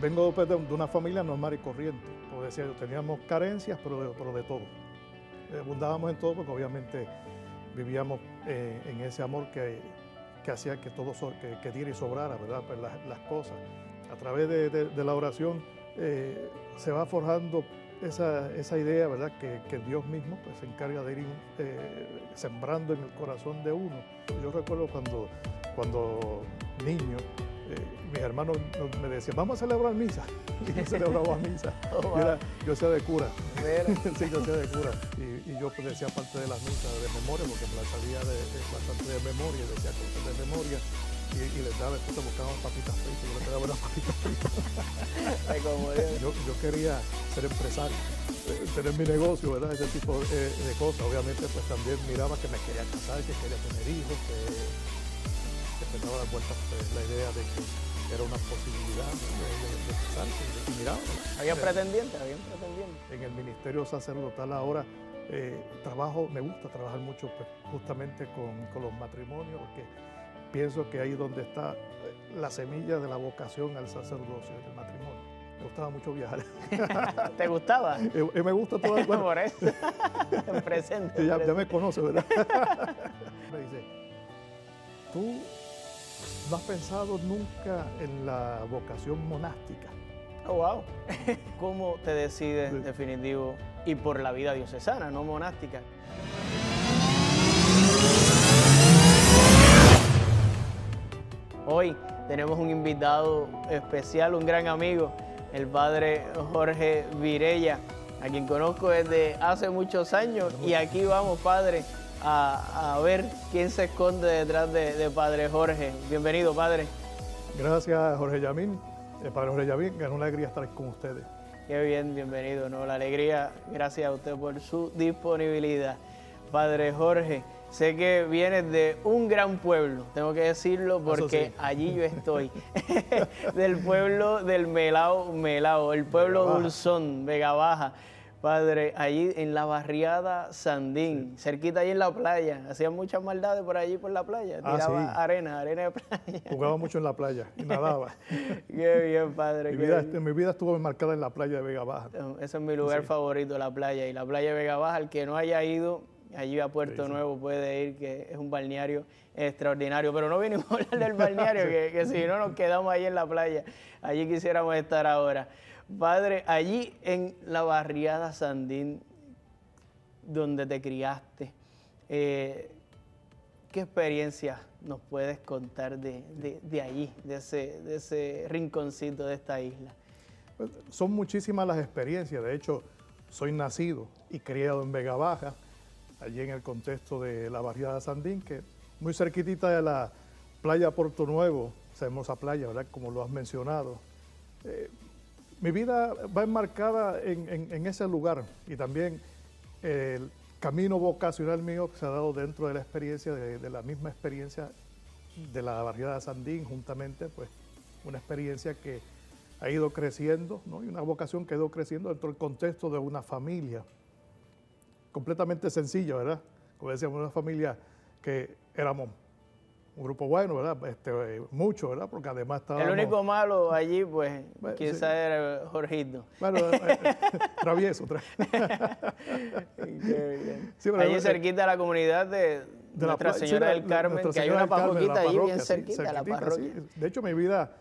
vengo pues, de una familia normal y corriente. Como decía yo, teníamos carencias, pero de todo. Abundábamos en todo porque obviamente vivíamos en ese amor que hacía que todo que diera y sobrara, ¿verdad? Pues las cosas. A través de la oración se va forjando esa idea, ¿verdad? Que Dios mismo pues, se encarga de ir sembrando en el corazón de uno. Yo recuerdo cuando niño, mis hermanos me decían, vamos a celebrar misa. Y yo celebraba misa. Oh, wow. Yo hacía de cura. Sí, yo hacía de cura. Y yo pues, decía parte de las misas de memoria, porque me las sabía bastante de memoria, decía cosas de memoria. Y les daba, después buscaban papitas fritas, yo les daba unas papitas fritas. Yo quería ser empresario, tener mi negocio, ¿verdad? Ese tipo de cosas. Obviamente, pues también miraba que me quería casar, que quería tener hijos, que empezaba a dar vueltas pues, la idea de que era una posibilidad de casarse. Y miraba. ¿Había pretendientes? ¿Había pretendientes? En el ministerio sacerdotal ahora me gusta trabajar mucho pues, justamente con los matrimonios, porque pienso que ahí es donde está la semilla de la vocación al sacerdocio, el matrimonio. Me gustaba mucho viajar. ¿Te gustaba? Y me gusta todo el bueno. Por eso. En presente. Ya me conoce, ¿verdad? Me dice, ¿tú no has pensado nunca en la vocación monástica? Oh, wow. ¿Cómo te decides, definitivo, y por la vida diocesana, no monástica? Hoy tenemos un invitado especial, un gran amigo, el padre Jorge Virella, a quien conozco desde hace muchos años. Y aquí vamos, padre, a ver quién se esconde detrás de padre Jorge. Bienvenido, padre. Gracias, Jorge Yamín. Padre Jorge Yamín, es una alegría estar con ustedes. Qué bien, bienvenido, ¿no? La alegría, gracias a usted por su disponibilidad. Padre Jorge, sé que vienes de un gran pueblo, tengo que decirlo porque sí, allí yo estoy, del pueblo del Melao, el pueblo dulzón, Vega Baja. Padre, allí en la barriada Sandín, sí, cerquita allí en la playa, hacían muchas maldades por allí por la playa, tiraba sí, arena de playa. Jugaba mucho en la playa y nadaba. Qué bien, padre. Mi vida estuvo enmarcada en la playa de Vega Baja. Ese es mi lugar sí, favorito, la playa. Y la playa de Vega Baja, el que no haya ido allí a Puerto sí, Nuevo puede ir, que es un balneario extraordinario. Pero no vinimos a hablar del balneario, que si no nos quedamos ahí en la playa. Allí quisiéramos estar ahora. Padre, allí en la barriada Sandín, donde te criaste, ¿qué experiencias nos puedes contar de allí, de ese rinconcito de esta isla? Pues, son muchísimas las experiencias. De hecho, soy nacido y criado en Vega Baja, allí en el contexto de la barriada Sandín, que muy cerquitita de la playa Puerto Nuevo, esa hermosa playa, ¿verdad? Como lo has mencionado. Mi vida va enmarcada en ese lugar y también el camino vocacional mío que se ha dado dentro de la experiencia, de la misma experiencia de la barriada Sandín, juntamente, pues una experiencia que ha ido creciendo, ¿no? Y una vocación que ha ido creciendo dentro del contexto de una familia completamente sencilla, ¿verdad? Como decíamos, una familia que éramos un grupo bueno, ¿verdad? Mucho, ¿verdad? Porque además estábamos... El único malo allí, pues, bueno, quizás sí, era Jorgito. Bueno, travieso. Sí, allí cerquita de la comunidad de Nuestra Señora del Carmen, que hay una parroquita allí bien cerquita, la parroquia. Sí. De hecho, mi vida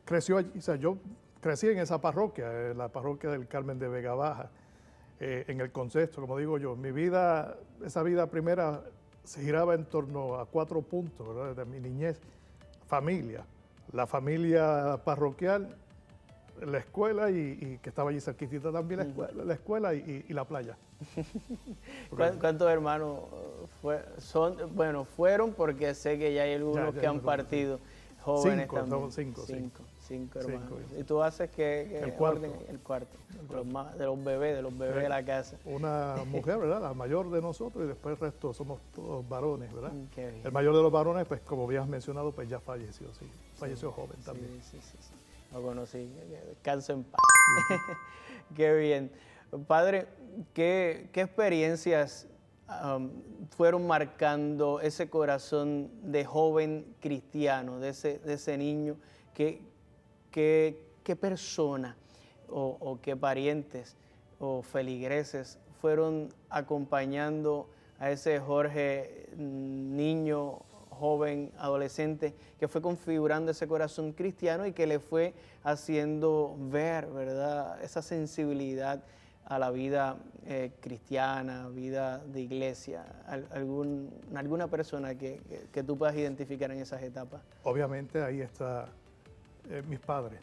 creció allí, o sea, yo crecí en esa parroquia, la parroquia del Carmen de Vega Baja, en el contexto, como digo yo. Mi vida, esa vida primera se giraba en torno a 4 puntos, ¿verdad? Desde mi niñez, familia, la familia parroquial, la escuela y que estaba allí cerquitita también la escuela y la playa. ¿Cuántos hermanos fueron? Porque sé que ya hay algunos que han partido, jóvenes también. Cinco hermanos. ¿Y tú haces qué el cuarto? El cuarto. De los bebés de la casa. Una mujer, ¿verdad? La mayor de nosotros y después el resto somos todos varones, ¿verdad? El mayor de los varones, pues como habías mencionado, pues ya falleció, sí. Falleció joven también. Sí. Lo conocí. Descanso en paz. Qué bien. Padre, ¿qué experiencias fueron marcando ese corazón de joven cristiano, de ese niño? ¿Qué ¿qué persona o qué parientes o feligreses fueron acompañando a ese Jorge, niño, joven, adolescente, que fue configurando ese corazón cristiano y que le fue haciendo ver, ¿verdad?, esa sensibilidad a la vida cristiana, vida de iglesia? ¿Alguna persona que tú puedas identificar en esas etapas? Obviamente ahí está mis padres.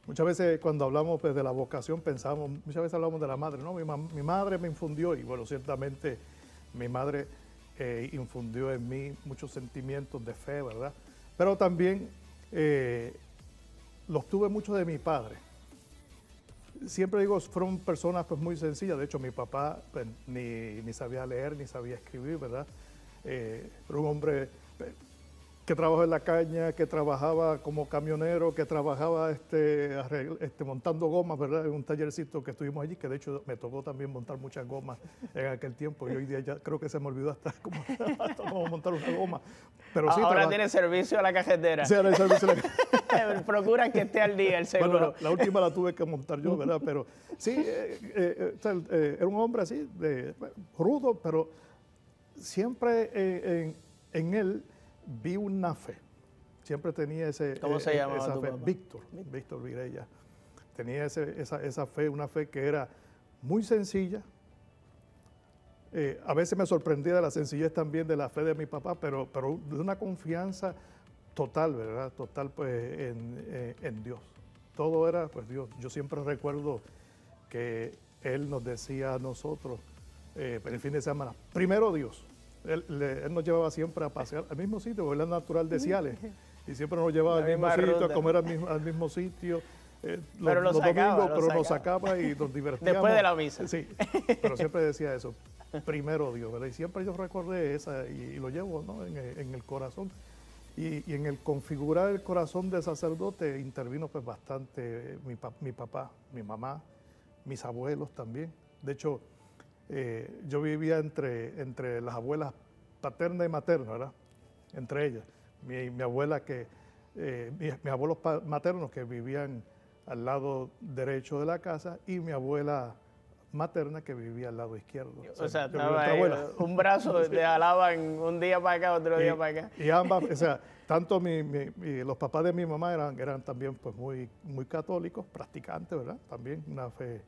Muchas veces cuando hablamos pues, de la vocación pensamos, muchas veces hablamos de la madre, ¿no? Mi madre me infundió, y bueno, ciertamente mi madre infundió en mí muchos sentimientos de fe, ¿verdad? Pero también los tuve mucho de mi padre. Siempre digo, fueron personas pues, muy sencillas. De hecho, mi papá pues, ni sabía leer, ni sabía escribir, ¿verdad? Era un hombre que trabajó en la caña, que trabajaba como camionero, que trabajaba montando gomas, ¿verdad? En un tallercito que estuvimos allí, que de hecho me tocó también montar muchas gomas en aquel tiempo. Y hoy día ya creo que se me olvidó hasta cómo montar una goma. Pero sí, ahora tiene servicio a la cajetera. Sí, ahora hay servicio a la cajetera. Procura que esté al día el seguro. Bueno, la última la tuve que montar yo, ¿verdad? Pero sí, era un hombre así, rudo, pero siempre en él vi una fe. Siempre tenía ¿Cómo se llamaba esa tu fe. papá? Víctor Virella. Tenía esa fe, una fe que era muy sencilla. A veces me sorprendía de la sencillez también de la fe de mi papá, pero de una confianza total, ¿verdad? Total pues en Dios. Todo era pues Dios. Yo siempre recuerdo que él nos decía a nosotros en el fin de semana, primero Dios. Él nos llevaba siempre a pasear al mismo sitio, porque él es natural de Ciales, y siempre nos llevaba al mismo sitio, a comer al mismo sitio. Los domingos, pero nos sacaba y nos divertíamos. Después de la misa. Sí, pero siempre decía eso, primero Dios, ¿verdad? Y siempre yo recordé esa y lo llevo, ¿no?, en el corazón. Y en el configurar el corazón de sacerdote intervino pues bastante mi papá, mi mamá, mis abuelos también. De hecho, yo vivía entre las abuelas paterna y materna, ¿verdad? Entre ellas. Mi abuela mis abuelos maternos que vivían al lado derecho de la casa y mi abuela materna que vivía al lado izquierdo. O sea estaba ahí, un brazo te alaban un día para acá, otro día para acá. Y ambas, o sea, tanto los papás de mi mamá eran también pues muy católicos, practicantes, ¿verdad? También una fe.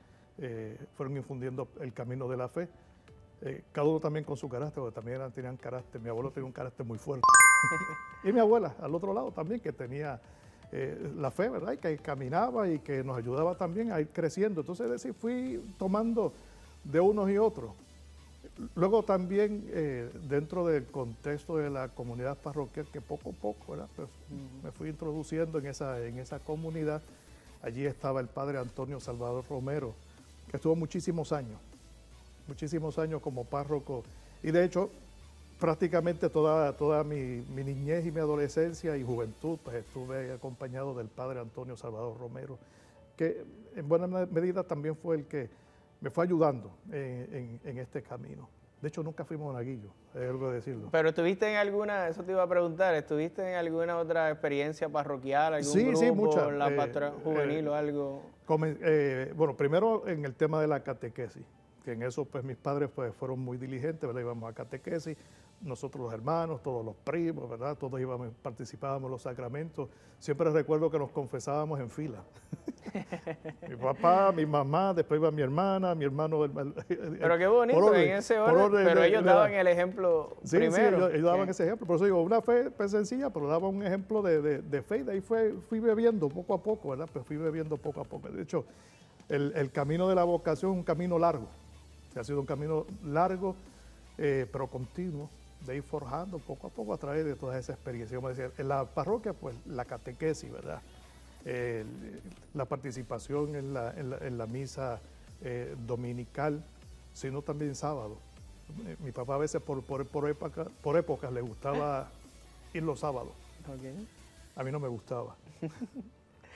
Fueron infundiendo el camino de la fe, cada uno también con su carácter, porque también tenían carácter. Mi abuelo tenía un carácter muy fuerte y mi abuela al otro lado también, que tenía la fe, ¿verdad? Y que caminaba y que nos ayudaba también a ir creciendo. Entonces, es decir, fui tomando de unos y otros. Luego también dentro del contexto de la comunidad parroquial, que poco a poco, ¿verdad? Pues, me fui introduciendo en esa comunidad. Allí estaba el padre Antonio Salvador Romero, que estuvo muchísimos años como párroco. Y de hecho, prácticamente toda mi niñez y mi adolescencia y juventud, pues estuve acompañado del padre Antonio Salvador Romero, que en buena medida también fue el que me fue ayudando en este camino. De hecho, nunca fuimos monaguillos, es algo de decirlo. Pero ¿estuviste en alguna, eso te iba a preguntar, ¿estuviste en alguna otra experiencia parroquial, algún grupo, sí, muchas. La pastoral juvenil o algo? Bueno, primero en el tema de la catequesis, que en eso pues mis padres pues fueron muy diligentes, ¿verdad? Íbamos a catequesis, nosotros los hermanos, todos los primos, ¿verdad? Todos participábamos en los sacramentos. Siempre recuerdo que nos confesábamos en fila. Mi papá, mi mamá, después iba mi hermana, mi hermano. Pero qué bonito, en ese orden, pero ellos daban el ejemplo primero. Sí, ellos daban ese ejemplo. Por eso digo, una fe pues, sencilla, pero daban un ejemplo de fe, y de ahí fui bebiendo poco a poco, ¿verdad? Pues fui bebiendo poco a poco. De hecho, el camino de la vocación es un camino largo. Ha sido un camino largo, pero continuo, de ir forjando poco a poco a través de toda esa experiencia. Como decía, en la parroquia, pues la catequesis, ¿verdad? La participación en la misa dominical, sino también sábado. Mi papá a veces por épocas le gustaba ir los sábados. Okay. A mí no me gustaba.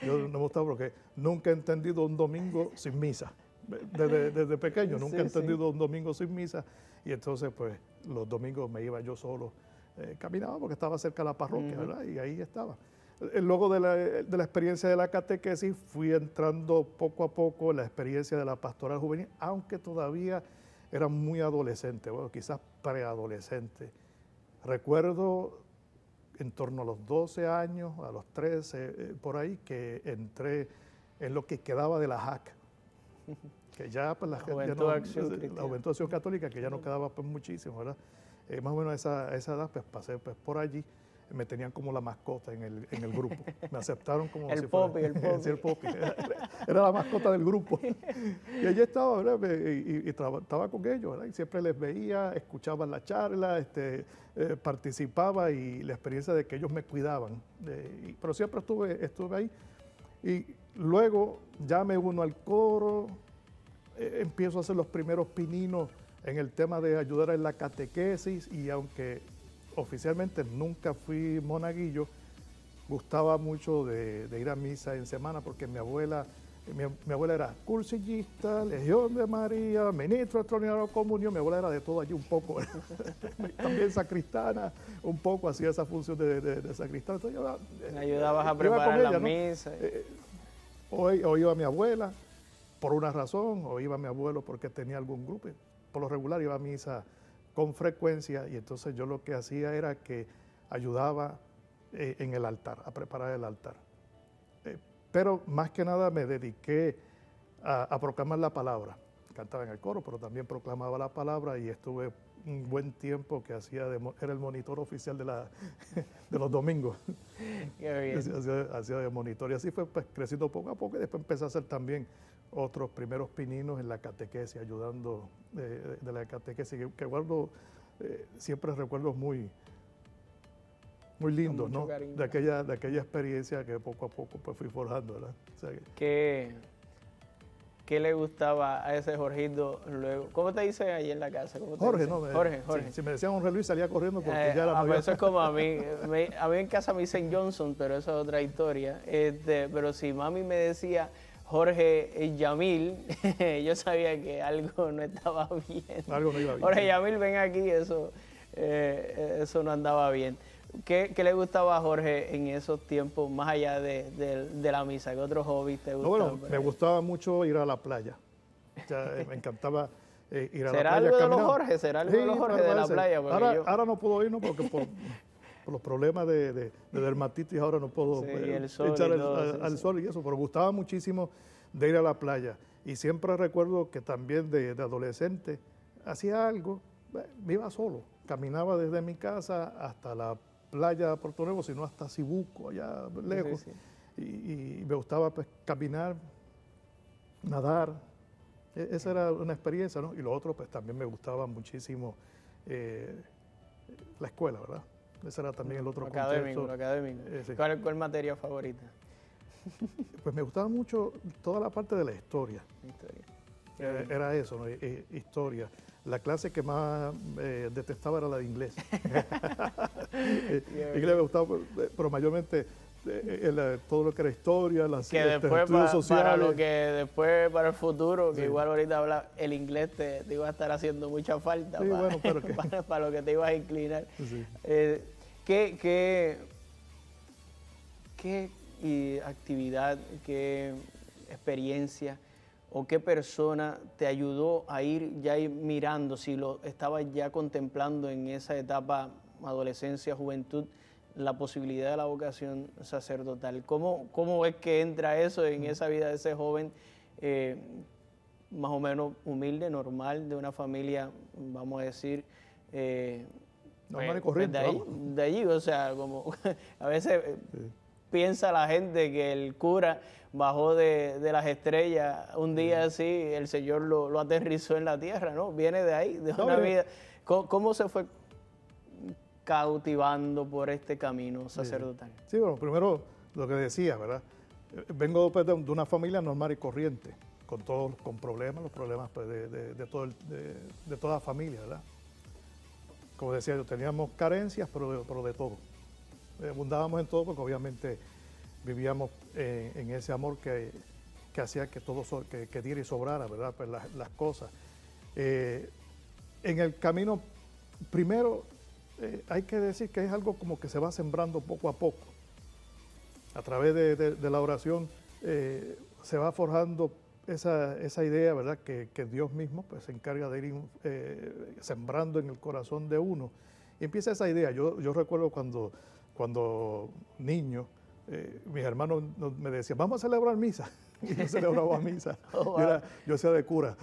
Yo no me gustaba porque nunca he entendido un domingo sin misa. Desde pequeño nunca he entendido un domingo sin misa, y entonces pues los domingos me iba yo solo, caminaba porque estaba cerca de la parroquia, ¿verdad? Y ahí estaba. luego de la experiencia de la catequesis, fui entrando poco a poco en la experiencia de la pastoral juvenil, aunque todavía era muy adolescente, bueno, quizás preadolescente. Recuerdo en torno a los 12 años, a los 13, por ahí, que entré en lo que quedaba de la JAC, que ya pues, la Juventud de Acción Católica, que ya no quedaba pues, muchísimo, ¿verdad? Más o menos a esa edad pues, pasé pues, por allí. Me tenían como la mascota en el grupo. Me aceptaron como el Popi. Sí, el Popi. Era la mascota del grupo. Y allí estaba, ¿verdad? Y estaba con ellos, ¿verdad? Y siempre les veía, escuchaba la charla, participaba y la experiencia de que ellos me cuidaban. Pero siempre estuve ahí. Y luego ya me uno al coro, empiezo a hacer los primeros pininos en el tema de ayudar en la catequesis y aunque oficialmente nunca fui monaguillo, gustaba mucho de ir a misa en semana porque mi abuela era cursillista, Legión de María, ministro extraordinario de comunión, mi abuela era de todo allí un poco, también sacristana, un poco hacía esa función de sacristana. Entonces, me ayudabas a preparar la misa. O iba mi abuela por una razón, o iba mi abuelo porque tenía algún grupo. Por lo regular iba a misa con frecuencia y entonces yo lo que hacía era que ayudaba en el altar, a preparar el altar. Pero más que nada me dediqué a proclamar la palabra. Cantaba en el coro, pero también proclamaba la palabra y estuve un buen tiempo que era el monitor oficial de los domingos. Qué bien. Hacía de monitor y así fue pues, creciendo poco a poco y después empecé a hacer también otros primeros pininos en la catequesis, ayudando de la catequesis, que guardo siempre recuerdos muy lindos, ¿no? De aquella experiencia que poco a poco pues, fui forjando, ¿verdad? O sea, ¿Qué le gustaba a ese Jorgito luego? ¿Cómo te dice ahí en la casa? Jorge, ¿no? Jorge. Si me decían Jorge Luis salía corriendo porque ya era mayor. Eso es como a mí. A mí en casa me dicen Johnson, pero eso es otra historia. Pero si mami me decía Jorge Yamil, yo sabía que algo no estaba bien. Algo no iba bien. Jorge Yamil, ven aquí, eso no andaba bien. ¿Qué le gustaba a Jorge en esos tiempos, más allá de la misa? ¿Qué otros hobbies te gustaban? Bueno, me gustaba mucho ir a la playa. Me encantaba ir a la playa. ¿Será algo de los Jorge? ¿Será algo de los Jorge de la playa? Ahora no puedo ir, ¿no? Porque por los problemas de dermatitis ahora no puedo echar al sol y eso, pero gustaba muchísimo de ir a la playa. Y siempre recuerdo que también de adolescente hacía algo, me iba solo, caminaba desde mi casa hasta la playa de Puerto Nuevo, sino hasta Cibuco, allá lejos. Sí. Y me gustaba pues, caminar, nadar. Esa era una experiencia, ¿no? Y lo otro, pues también me gustaba muchísimo la escuela, ¿verdad? Ese era también el otro académico. Sí. ¿Cuál materia favorita? Pues me gustaba mucho toda la parte de la historia. Era eso, ¿no? Historia. La clase que más detestaba era la de inglés. Inglés me gustaba, pero mayormente todo lo que era historia, las estudios sociales. Para lo que después, para el futuro, que igual ahorita habla, el inglés te iba a estar haciendo mucha falta para lo que te ibas a inclinar. Sí. ¿Qué actividad, qué experiencia o qué persona te ayudó a ir mirando, si lo estabas ya contemplando en esa etapa, adolescencia, juventud, la posibilidad de la vocación sacerdotal? ¿Cómo es que entra eso en esa vida de ese joven más o menos humilde, normal, de una familia, vamos a decir, normal y corriente, de allí, o sea, como a veces piensa la gente que el cura bajó de las estrellas un día así, el Señor lo aterrizó en la tierra, ¿no? Viene de ahí, de una vida. ¿Cómo se fue cautivando por este camino sacerdotal? Sí, bueno, primero lo que decía, ¿verdad? Vengo pues, de una familia normal y corriente, con problemas, los problemas pues, de toda familia, ¿verdad? Como decía yo, teníamos carencias, pero de todo. Abundábamos en todo porque obviamente vivíamos en ese amor que hacía que todo que diera y sobrara, ¿verdad? Pues las cosas. En el camino, primero, hay que decir que es algo como que se va sembrando poco a poco. a través de la oración se va forjando esa idea, ¿verdad? Que Dios mismo pues, se encarga de ir sembrando en el corazón de uno. Y empieza esa idea. Yo recuerdo cuando niño, mis hermanos me decían, vamos a celebrar misa. Y yo celebraba misa. Oh, wow. Yo hacía de cura.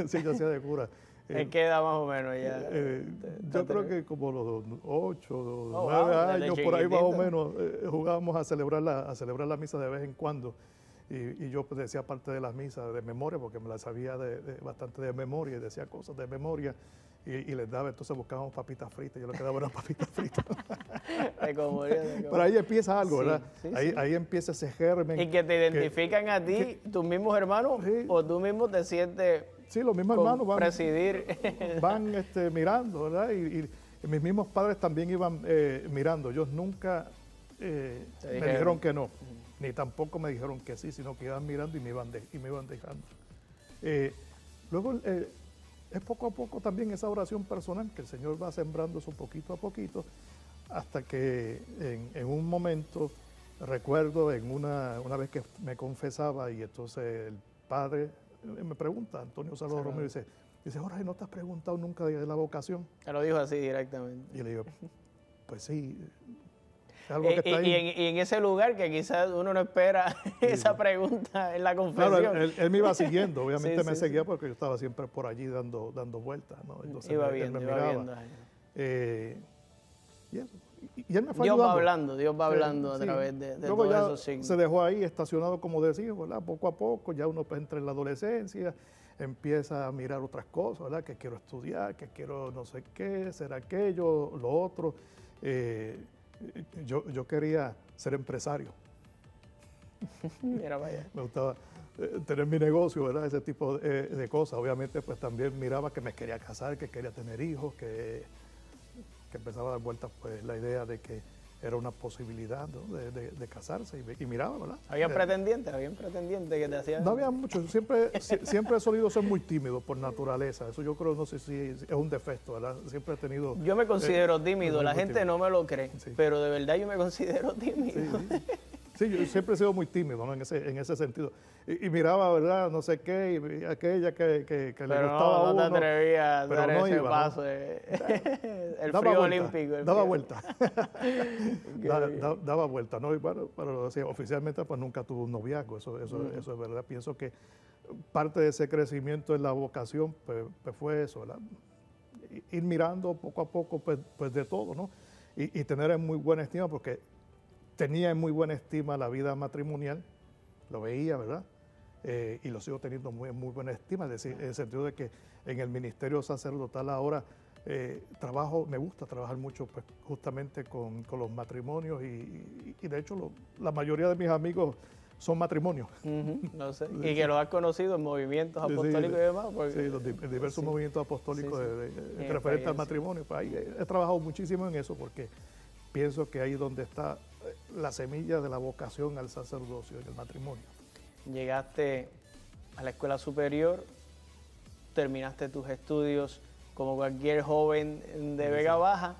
Sí, yo hacía de cura. ¿En qué edad más o menos ya? Yo creo que como los 8, 9 años, por ahí más o menos, jugábamos a celebrar la misa de vez en cuando. Y yo pues, decía parte de las misas de memoria, porque me las sabía bastante de memoria, y decía cosas de memoria, y les daba, entonces buscábamos papitas fritas, yo les quedaba unas papitas fritas. Pero ahí empieza algo, ¿verdad? Sí, ahí empieza ese germen. Y que te identifican a ti, tus mismos hermanos, sí, o tú mismo te sientes... Sí, los mismos hermanos van mirando, ¿verdad? Y mis mismos padres también iban mirando. Ellos nunca me dijeron que no, ni tampoco me dijeron que sí, sino que iban mirando y me iban dejando. Luego, es poco a poco también esa oración personal, que el Señor va sembrando eso poquito a poquito, hasta que en un momento, recuerdo una vez que me confesaba, y entonces el Padre me pregunta, Antonio Salvador Romero, dice, Jorge, ¿no te has preguntado nunca de la vocación? Me lo dijo así directamente. Y le digo, pues sí, es algo que está ahí. Y en ese lugar que quizás uno no espera esa pregunta en la confesión. Claro, él me iba siguiendo, obviamente me seguía porque yo estaba siempre por allí dando vueltas, ¿no? Entonces iba viendo. Y eso. Y él me fue Dios ayudando. Dios va hablando a través de Luego todos ya esos signos. Se dejó ahí estacionado, como decía, ¿verdad? Poco a poco, ya uno entra en la adolescencia, empieza a mirar otras cosas, ¿verdad? Que quiero estudiar, que quiero no sé qué, ser aquello, lo otro. Yo quería ser empresario. Mira, vaya. Me gustaba tener mi negocio, ¿verdad? Ese tipo de cosas. Obviamente, pues también miraba que me quería casar, que quería tener hijos, que empezaba a dar vueltas pues, la idea de que era una posibilidad, ¿no? de casarse y miraba, ¿verdad? ¿Habían pretendientes que te hacían? No había muchos, siempre he solido ser muy tímido por naturaleza, eso yo creo, no sé si es un defecto, ¿verdad? Siempre he tenido... Yo me considero tímido, la gente no me lo cree, pero de verdad yo me considero tímido. Sí, yo siempre he sido muy tímido, ¿no? en ese sentido. Y miraba, ¿verdad? No sé qué, y aquella que le gustaba a uno. No te atrevías a dar ese paso. El frío olímpico. Daba vuelta. Daba vuelta, ¿no? Y bueno, pero sí, oficialmente pues nunca tuve un noviazgo, eso es verdad. Pienso que parte de ese crecimiento en la vocación pues fue eso, ¿verdad? Ir mirando poco a poco pues de todo, ¿no? Y tener en muy buena estima, porque tenía en muy buena estima la vida matrimonial, lo veía, ¿verdad? Y lo sigo teniendo en muy buena estima, es decir, en el sentido de que en el ministerio sacerdotal ahora me gusta trabajar mucho pues, justamente con los matrimonios y de hecho la mayoría de mis amigos son matrimonios. No sé. Y que los has conocido en movimientos apostólicos y demás. Sí, los diversos movimientos apostólicos referentes al matrimonio. Pues ahí he trabajado muchísimo en eso porque pienso que ahí es donde está la semilla de la vocación al sacerdocio, en el matrimonio. Llegaste a la escuela superior, terminaste tus estudios como cualquier joven de Vega Baja.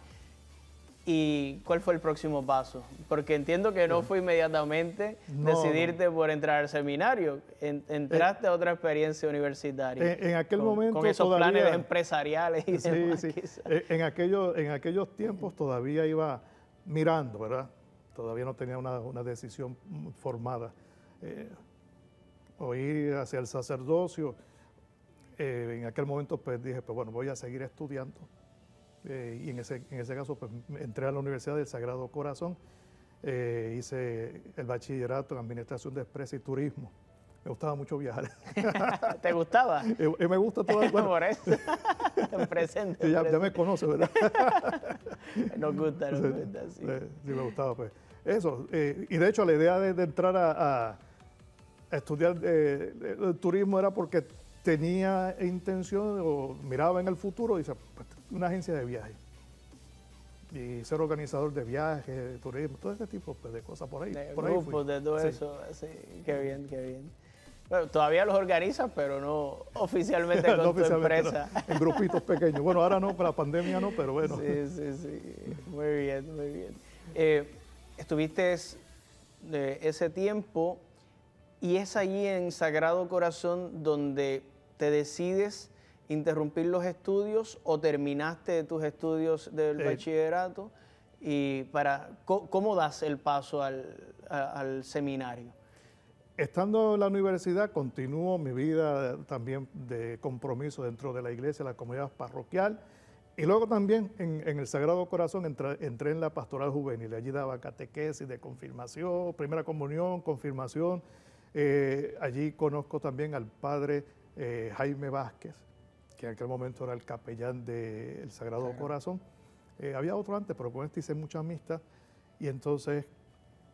¿Y cuál fue el próximo paso? Porque entiendo que no fue inmediatamente decidirte por entrar al seminario. Entraste a otra experiencia universitaria. En aquel momento con esos planes empresariales y demás. Sí. En aquellos tiempos todavía iba mirando, ¿verdad? Todavía no tenía una decisión formada. O ir hacia el sacerdocio. En aquel momento pues dije, pues bueno, voy a seguir estudiando. Y en ese caso pues entré a la Universidad del Sagrado Corazón, hice el bachillerato en Administración de Empresas y Turismo. Me gustaba mucho viajar. ¿Te gustaba? Me gusta todo. Bueno, por eso. Presente. Ya me conoce, ¿verdad? Nos gusta, sí. Sí, me gustaba pues. Eso, y de hecho la idea de entrar a estudiar turismo era porque tenía intención o miraba en el futuro, dice, pues, una agencia de viajes y ser organizador de viajes, de turismo, todo ese tipo pues, de cosas por ahí. De por grupos, de todo eso, sí, qué bien. Bueno, todavía los organizas, pero no oficialmente con tu empresa. No, en grupitos pequeños. Bueno, ahora no, para la pandemia no, pero bueno. Sí. Muy bien. Estuviste de ese tiempo y es allí en Sagrado Corazón donde te decides interrumpir los estudios o terminaste tus estudios del bachillerato y ¿cómo das el paso al seminario? Estando en la universidad, continúo mi vida también de compromiso dentro de la iglesia, la comunidad parroquial. Y luego también en el Sagrado Corazón entré en la pastoral juvenil. Allí daba catequesis de confirmación, primera comunión, confirmación. Allí conozco también al padre Jaime Vázquez, que en aquel momento era el capellán del Sagrado Corazón. Había otro antes, pero con este hice mucha amistad. Y entonces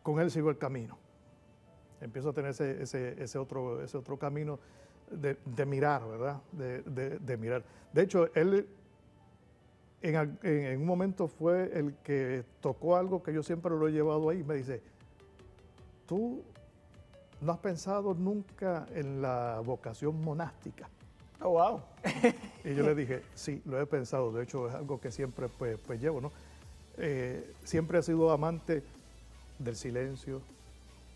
con él sigo el camino. Empiezo a tener ese otro camino de mirar, ¿verdad? De mirar. De hecho, él en un momento fue el que tocó algo que yo siempre lo he llevado ahí. Me dice, ¿tú no has pensado nunca en la vocación monástica? Oh, wow. Y yo le dije, sí, lo he pensado. De hecho, es algo que siempre pues llevo, ¿no? Siempre he sido amante del silencio.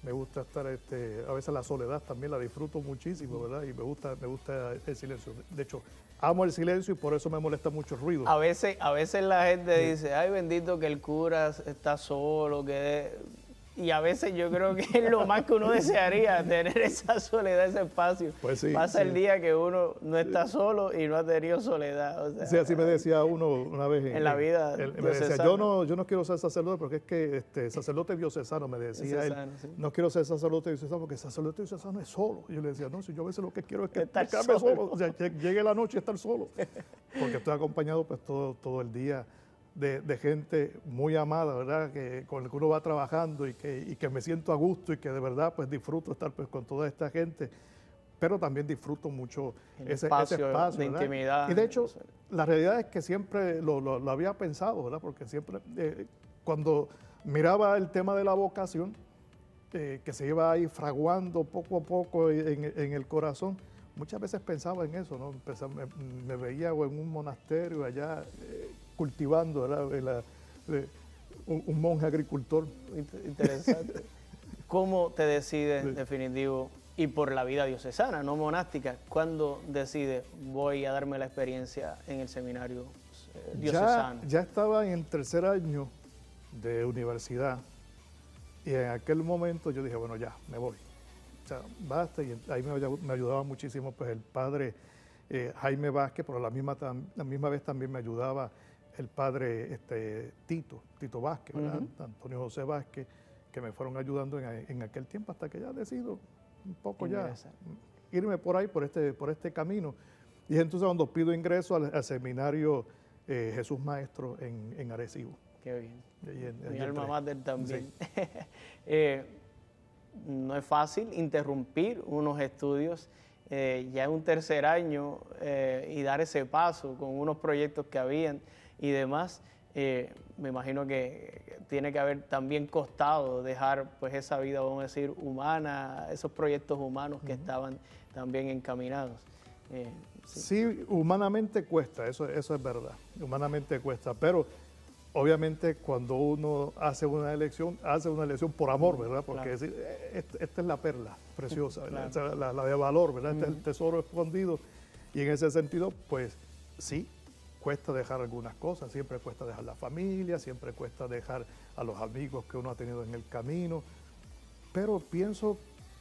Me gusta estar, a veces la soledad también la disfruto muchísimo, ¿verdad? Y me gusta el silencio. De hecho, amo el silencio y por eso me molesta mucho el ruido. A veces la gente dice, ay, bendito que el cura está solo, y a veces yo creo que es lo más que uno desearía, tener esa soledad, ese espacio. Pues sí, Pasa el día que uno no está solo y no ha tenido soledad. O sea, sí, así me decía uno una vez en la vida me decía, yo no quiero ser sacerdote porque es que sacerdote diocesano, me decía él. Sí. No quiero ser sacerdote diocesano porque sacerdote diocesano es solo. Y yo le decía, no, si yo a veces lo que quiero es que quedarme solo. O sea, llegue la noche y estar solo. Porque estoy acompañado pues todo el día de gente muy amada, ¿verdad? Con el que uno va trabajando y que me siento a gusto y que de verdad pues disfruto estar pues con toda esta gente, pero también disfruto mucho ese espacio de ¿verdad? Intimidad. Y de hecho, la realidad es que siempre lo había pensado, ¿verdad? Porque siempre, cuando miraba el tema de la vocación, que se iba ahí fraguando poco a poco en el corazón, muchas veces pensaba en eso, ¿no? Me veía en un monasterio allá cultivando, ¿verdad? Un monje agricultor. Interesante. ¿Cómo te decides, definitivo, y por la vida diocesana, no monástica, cuándo decides voy a darme la experiencia en el seminario diocesano? Ya estaba en el tercer año de universidad y en aquel momento yo dije, bueno, ya, me voy. O sea, basta, y ahí me ayudaba muchísimo pues el padre Jaime Vázquez, pero la misma vez también me ayudaba el padre Tito Vázquez, ¿verdad? Antonio José Vázquez, que me fueron ayudando en aquel tiempo hasta que ya decido un poco ya irme por ahí, por este camino. Y es entonces cuando pido ingreso al seminario Jesús Maestro en Arecibo. Qué bien. Mi alma mater también. Sí. No es fácil interrumpir unos estudios ya en un tercer año y dar ese paso con unos proyectos que habían y demás. Me imagino que tiene que haber también costado dejar pues esa vida, vamos a decir, humana, esos proyectos humanos que estaban también encaminados. Sí, humanamente cuesta, eso es verdad, humanamente cuesta, pero obviamente cuando uno hace una elección por amor, ¿verdad? Porque claro, esta es la perla preciosa, ¿verdad? Claro. La de valor, ¿verdad? Este es el tesoro escondido y en ese sentido, pues sí, cuesta dejar algunas cosas, siempre cuesta dejar la familia, siempre cuesta dejar a los amigos que uno ha tenido en el camino, pero pienso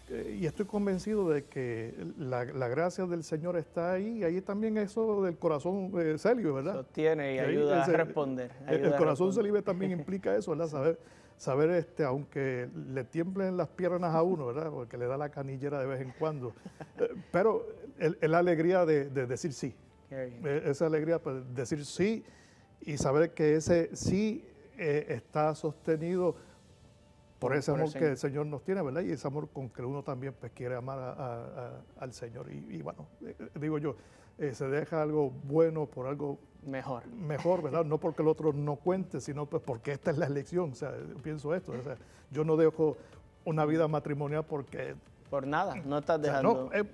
y estoy convencido de que la gracia del Señor está ahí, y ahí también eso del corazón celibio, ¿verdad? Sostiene y ayuda a responder. El corazón celibio también implica eso, ¿verdad? Saber aunque le tiemblen las piernas a uno, ¿verdad? Porque le da la canillera de vez en cuando, pero es la alegría de decir sí. Esa alegría de decir sí y saber que ese sí está sostenido por ese amor que el Señor nos tiene, ¿verdad? Y ese amor con que uno también pues, quiere amar al Señor. Y bueno, digo yo, se deja algo bueno por algo mejor, ¿verdad? No porque el otro no cuente, sino pues porque esta es la elección. O sea, pienso esto. O sea, yo no dejo una vida matrimonial porque... Por nada, no estás dejando... O sea, no,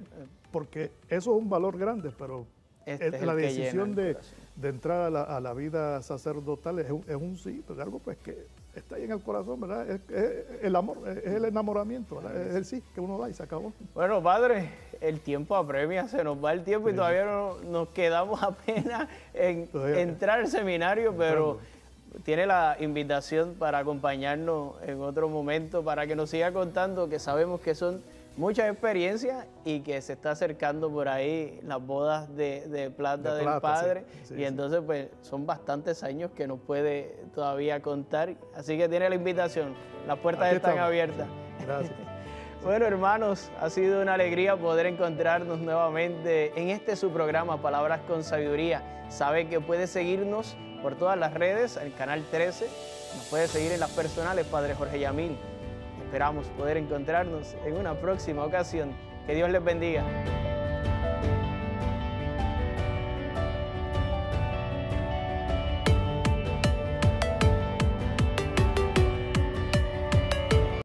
porque eso es un valor grande, pero la decisión de entrar a la vida sacerdotal es un sí, pues algo pues que está ahí en el corazón, ¿verdad? Es el amor, es el enamoramiento, ¿verdad? Es el sí que uno da y se acabó. Bueno, padre, el tiempo apremia, se nos va el tiempo y todavía no, nos quedamos apenas en entrar al seminario, pero tiene la invitación para acompañarnos en otro momento, para que nos siga contando, que sabemos que son muchas experiencias y que se está acercando por ahí las bodas de plata del padre, sí, y entonces pues son bastantes años que nos puede todavía contar, así que tiene la invitación, las puertas Aquí están estamos. abiertas. Gracias. Bueno, hermanos, ha sido una alegría poder encontrarnos nuevamente en este su programa Palabras con Sabiduría. Sabe que puede seguirnos por todas las redes, el canal 13, nos puede seguir en las personales, Padre Jorge Yamil. Esperamos poder encontrarnos en una próxima ocasión. Que Dios les bendiga.